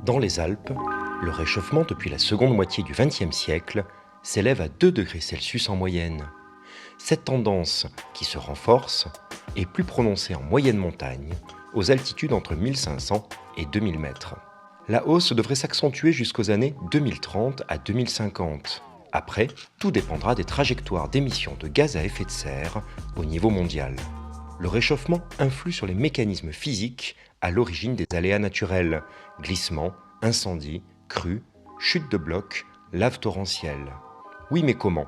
Dans les Alpes, le réchauffement depuis la seconde moitié du XXe siècle s'élève à 2 degrés Celsius en moyenne. Cette tendance, qui se renforce, est plus prononcée en moyenne montagne, aux altitudes entre 1500 et 2000 mètres. La hausse devrait s'accentuer jusqu'aux années 2030 à 2050. Après, tout dépendra des trajectoires d'émissions de gaz à effet de serre au niveau mondial. Le réchauffement influe sur les mécanismes physiques à l'origine des aléas naturels, glissements, incendies, crues, chutes de blocs, laves torrentielles. Oui, mais comment ?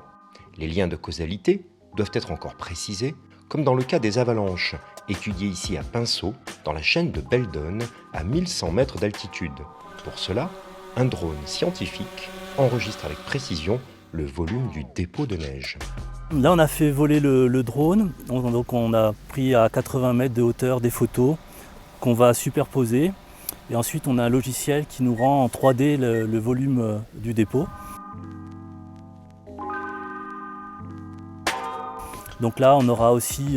Les liens de causalité doivent être encore précisés, comme dans le cas des avalanches, étudiées ici à Pinceau, dans la chaîne de Beldon, à 1100 mètres d'altitude. Pour cela, un drone scientifique enregistre avec précision le volume du dépôt de neige. Là, on a fait voler le drone, donc on a pris à 80 mètres de hauteur des photos qu'on va superposer. Et ensuite, on a un logiciel qui nous rend en 3D le volume du dépôt. Donc là, on aura aussi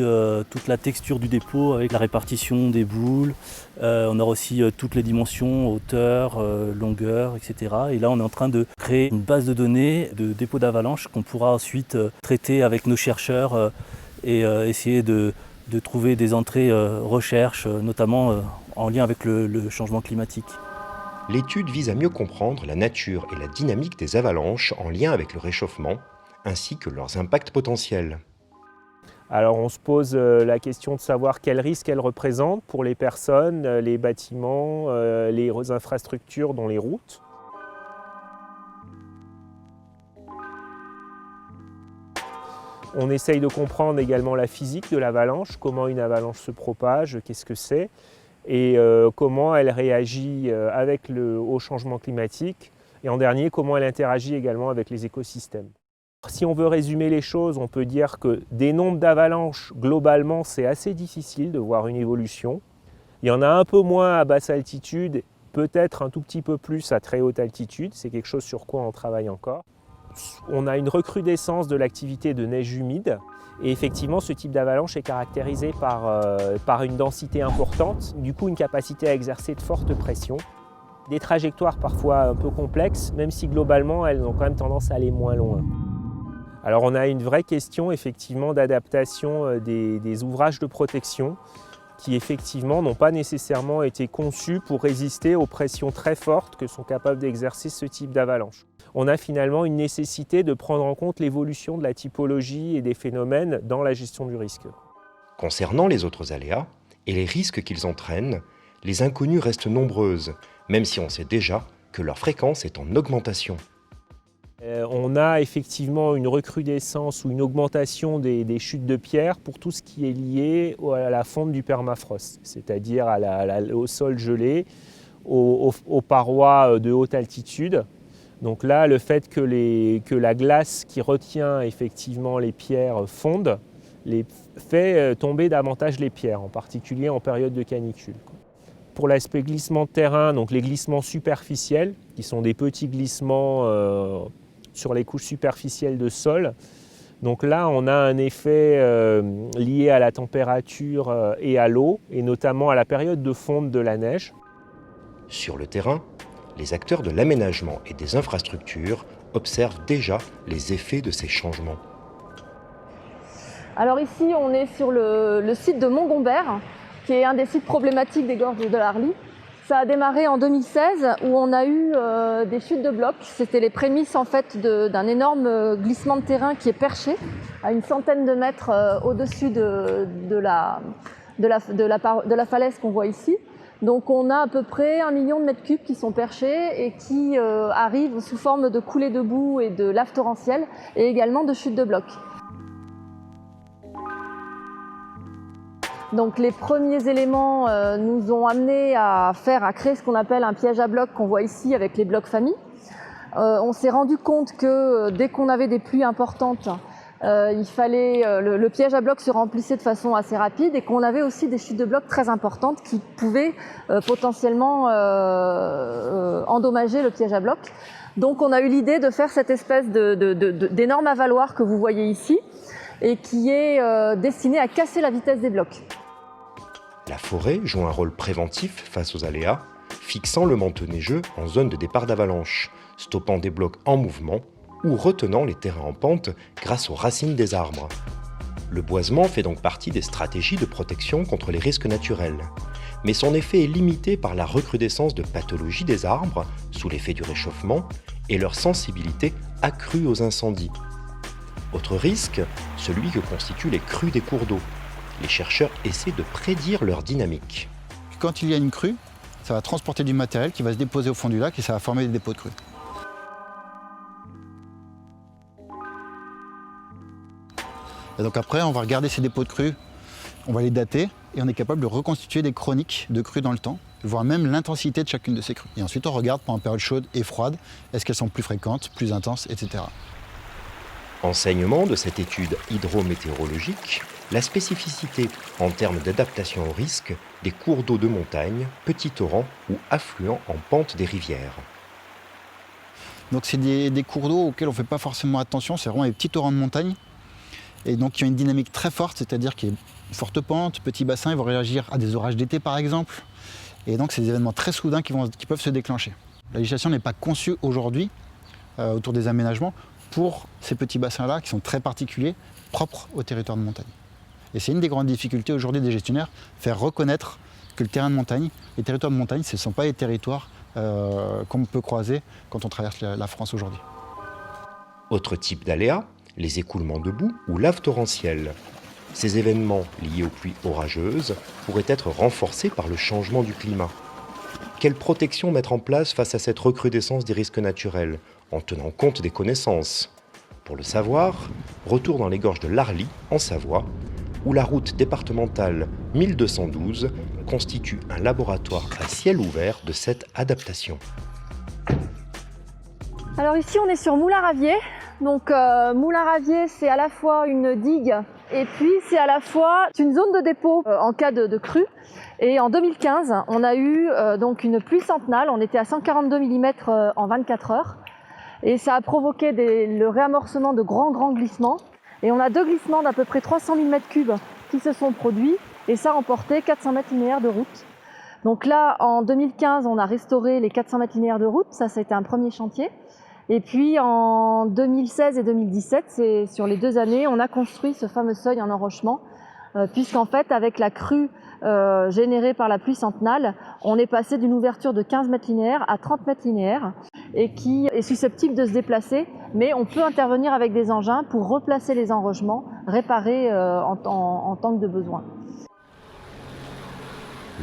toute la texture du dépôt avec la répartition des boules. On aura aussi toutes les dimensions, hauteur, longueur, etc. Et là, on est en train de créer une base de données de dépôts d'avalanche qu'on pourra ensuite traiter avec nos chercheurs et essayer de trouver des entrées recherche, notamment en lien avec le changement climatique. L'étude vise à mieux comprendre la nature et la dynamique des avalanches en lien avec le réchauffement, ainsi que leurs impacts potentiels. Alors on se pose la question de savoir quels risques elles représentent pour les personnes, les bâtiments, les infrastructures dont les routes. On essaye de comprendre également la physique de l'avalanche, comment une avalanche se propage, qu'est-ce que c'est, et comment elle réagit au changement climatique, et en dernier, comment elle interagit également avec les écosystèmes. Si on veut résumer les choses, on peut dire que des nombres d'avalanches, globalement, c'est assez difficile de voir une évolution. Il y en a un peu moins à basse altitude, peut-être un tout petit peu plus à très haute altitude. C'est quelque chose sur quoi on travaille encore. On a une recrudescence de l'activité de neige humide. Et effectivement, ce type d'avalanche est caractérisé par une densité importante, du coup une capacité à exercer de fortes pressions. Des trajectoires parfois un peu complexes, même si globalement, elles ont quand même tendance à aller moins loin. Alors on a une vraie question effectivement d'adaptation des ouvrages de protection qui effectivement n'ont pas nécessairement été conçus pour résister aux pressions très fortes que sont capables d'exercer ce type d'avalanche. On a finalement une nécessité de prendre en compte l'évolution de la typologie et des phénomènes dans la gestion du risque. Concernant les autres aléas et les risques qu'ils entraînent, les inconnues restent nombreuses, même si on sait déjà que leur fréquence est en augmentation. On a effectivement une recrudescence ou une augmentation des chutes de pierre pour tout ce qui est lié à la fonte du permafrost, c'est-à-dire au sol gelé, aux parois de haute altitude. Donc là, le fait que la glace qui retient effectivement les pierres fonde, fait tomber davantage les pierres, en particulier en période de canicule. Pour l'aspect glissement de terrain, donc les glissements superficiels, qui sont des petits glissements sur les couches superficielles de sol. Donc là, on a un effet lié à la température et à l'eau, et notamment à la période de fonte de la neige. Sur le terrain, les acteurs de l'aménagement et des infrastructures observent déjà les effets de ces changements. Alors ici, on est sur le site de Montgombert, qui est un des sites problématiques des gorges de l'Arly. Ça a démarré en 2016 où on a eu des chutes de blocs. C'était les prémices en fait d'un énorme glissement de terrain qui est perché à une centaine de mètres au-dessus de la falaise qu'on voit ici. Donc on a à peu près 1 million de mètres cubes qui sont perchés et qui arrivent sous forme de coulées de boue et de lave torrentielle et également de chutes de blocs. Donc les premiers éléments nous ont amenés à créer ce qu'on appelle un piège à blocs qu'on voit ici avec les blocs familles. On s'est rendu compte que dès qu'on avait des pluies importantes, le piège à blocs se remplissait de façon assez rapide et qu'on avait aussi des chutes de blocs très importantes qui pouvaient potentiellement endommager le piège à blocs. Donc on a eu l'idée de faire cette espèce d'énorme avaloir que vous voyez ici et qui est destiné à casser la vitesse des blocs. La forêt joue un rôle préventif face aux aléas, fixant le manteau neigeux en zone de départ d'avalanche, stoppant des blocs en mouvement ou retenant les terrains en pente grâce aux racines des arbres. Le boisement fait donc partie des stratégies de protection contre les risques naturels, mais son effet est limité par la recrudescence de pathologies des arbres sous l'effet du réchauffement et leur sensibilité accrue aux incendies. Autre risque, celui que constituent les crues des cours d'eau. Les chercheurs essaient de prédire leur dynamique. Quand il y a une crue, ça va transporter du matériel qui va se déposer au fond du lac et ça va former des dépôts de crues. Et donc après, on va regarder ces dépôts de crues, on va les dater et on est capable de reconstituer des chroniques de crues dans le temps, voire même l'intensité de chacune de ces crues. Et ensuite, on regarde pendant période chaude et froide, est-ce qu'elles sont plus fréquentes, plus intenses, etc. Enseignement de cette étude hydrométéorologique, la spécificité en termes d'adaptation au risque des cours d'eau de montagne, petits torrents ou affluents en pente des rivières. Donc c'est des cours d'eau auxquels on ne fait pas forcément attention, c'est vraiment des petits torrents de montagne. Et donc qui ont une dynamique très forte, c'est-à-dire qu'il y a une forte pente, petits bassins, ils vont réagir à des orages d'été par exemple. Et donc c'est des événements très soudains qui peuvent se déclencher. La législation n'est pas conçue aujourd'hui autour des aménagements pour ces petits bassins-là qui sont très particuliers, propres au territoire de montagne. Et c'est une des grandes difficultés aujourd'hui des gestionnaires, faire reconnaître que le terrain de montagne, les territoires de montagne, ce ne sont pas les territoires qu'on peut croiser quand on traverse la France aujourd'hui. Autre type d'aléas, les écoulements de boue ou laves torrentielles. Ces événements liés aux pluies orageuses pourraient être renforcés par le changement du climat. Quelle protection mettre en place face à cette recrudescence des risques naturels, en tenant compte des connaissances? Pour le savoir, retour dans les gorges de l'Arly, en Savoie, où la route départementale 1212 constitue un laboratoire à ciel ouvert de cette adaptation. Alors ici on est sur Moulin-Ravier. Donc Moulin-Ravier, c'est à la fois une digue et puis c'est à la fois une zone de dépôt en cas de crue. Et en 2015, on a eu donc une pluie centenale, on était à 142 mm en 24 heures. Et ça a provoqué le réamorcement de grands glissements. Et on a 2 glissements d'à peu près 300 000 m3 qui se sont produits et ça a emporté 400 mètres linéaires de route. Donc là, en 2015, on a restauré les 400 mètres linéaires de route, ça a été un premier chantier. Et puis en 2016 et 2017, c'est sur les 2 années, on a construit ce fameux seuil en enrochement, puisqu'en fait, avec la crue générée par la pluie centenale, on est passé d'une ouverture de 15 mètres linéaires à 30 mètres linéaires, et qui est susceptible de se déplacer, mais on peut intervenir avec des engins pour replacer les enrochements, réparer en tant que de besoin.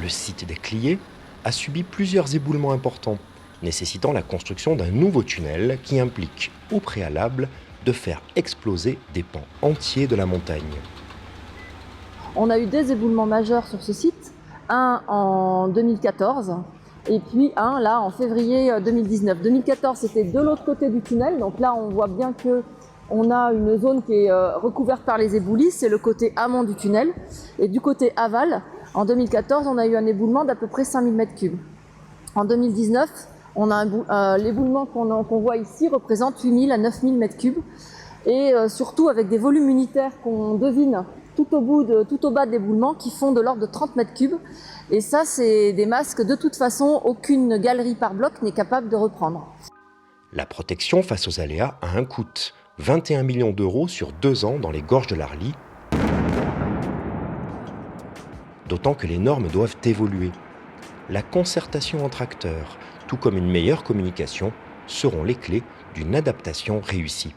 Le site des Cliés a subi plusieurs éboulements importants, nécessitant la construction d'un nouveau tunnel qui implique, au préalable, de faire exploser des pans entiers de la montagne. On a eu 2 éboulements majeurs sur ce site, un en 2014 et puis un là en février 2019. 2014, c'était de l'autre côté du tunnel, donc là on voit bien qu'on a une zone qui est recouverte par les éboulis, c'est le côté amont du tunnel. Et du côté aval, en 2014, on a eu un éboulement d'à peu près 5000 m3. En 2019, l'éboulement qu'on voit ici représente 8000 à 9000 m3 et surtout avec des volumes unitaires qu'on devine tout au bas de l'éboulement qui font de l'ordre de 30 m3. Et ça, c'est des masses que de toute façon, aucune galerie par bloc n'est capable de reprendre. La protection face aux aléas a un coût, 21 millions d'euros sur 2 ans dans les gorges de l'Arly. D'autant que les normes doivent évoluer. La concertation entre acteurs, tout comme une meilleure communication, seront les clés d'une adaptation réussie.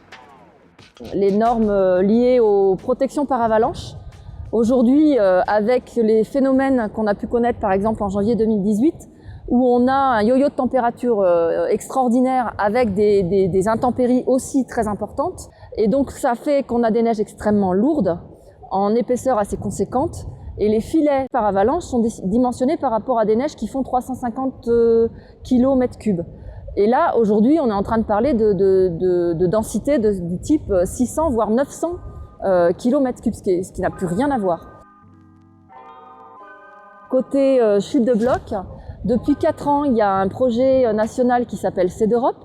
Les normes liées aux protections par avalanche. Aujourd'hui, avec les phénomènes qu'on a pu connaître par exemple en janvier 2018, où on a un yo-yo de température extraordinaire avec des intempéries aussi très importantes, et donc ça fait qu'on a des neiges extrêmement lourdes, en épaisseur assez conséquente, et les filets par avalanche sont dimensionnés par rapport à des neiges qui font 350 km3. Et là, aujourd'hui, on est en train de parler de densité du type 600 voire 900 km3, ce qui n'a plus rien à voir. Côté chute de blocs, depuis 4 ans, il y a un projet national qui s'appelle CEDEUROPE,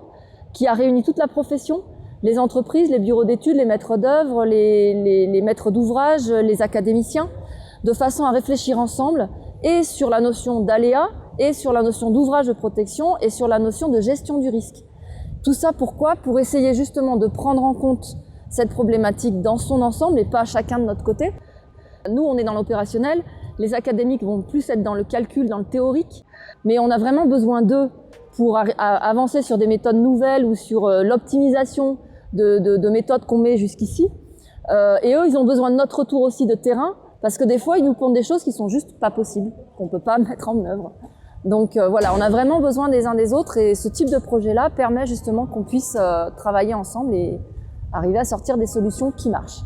qui a réuni toute la profession, les entreprises, les bureaux d'études, les maîtres d'œuvre, les maîtres d'ouvrage, les académiciens, de façon à réfléchir ensemble et sur la notion d'aléa et sur la notion d'ouvrage de protection et sur la notion de gestion du risque. Tout ça pourquoi? Pour essayer justement de prendre en compte cette problématique dans son ensemble et pas chacun de notre côté. Nous, on est dans l'opérationnel, les académiques vont plus être dans le calcul, dans le théorique, mais on a vraiment besoin d'eux pour avancer sur des méthodes nouvelles ou sur l'optimisation de méthodes qu'on met jusqu'ici. Et eux, ils ont besoin de notre retour aussi de terrain, parce que des fois, ils nous pondent des choses qui sont juste pas possibles, qu'on peut pas mettre en œuvre. Donc voilà, on a vraiment besoin des uns des autres, et ce type de projet-là permet justement qu'on puisse travailler ensemble et arriver à sortir des solutions qui marchent.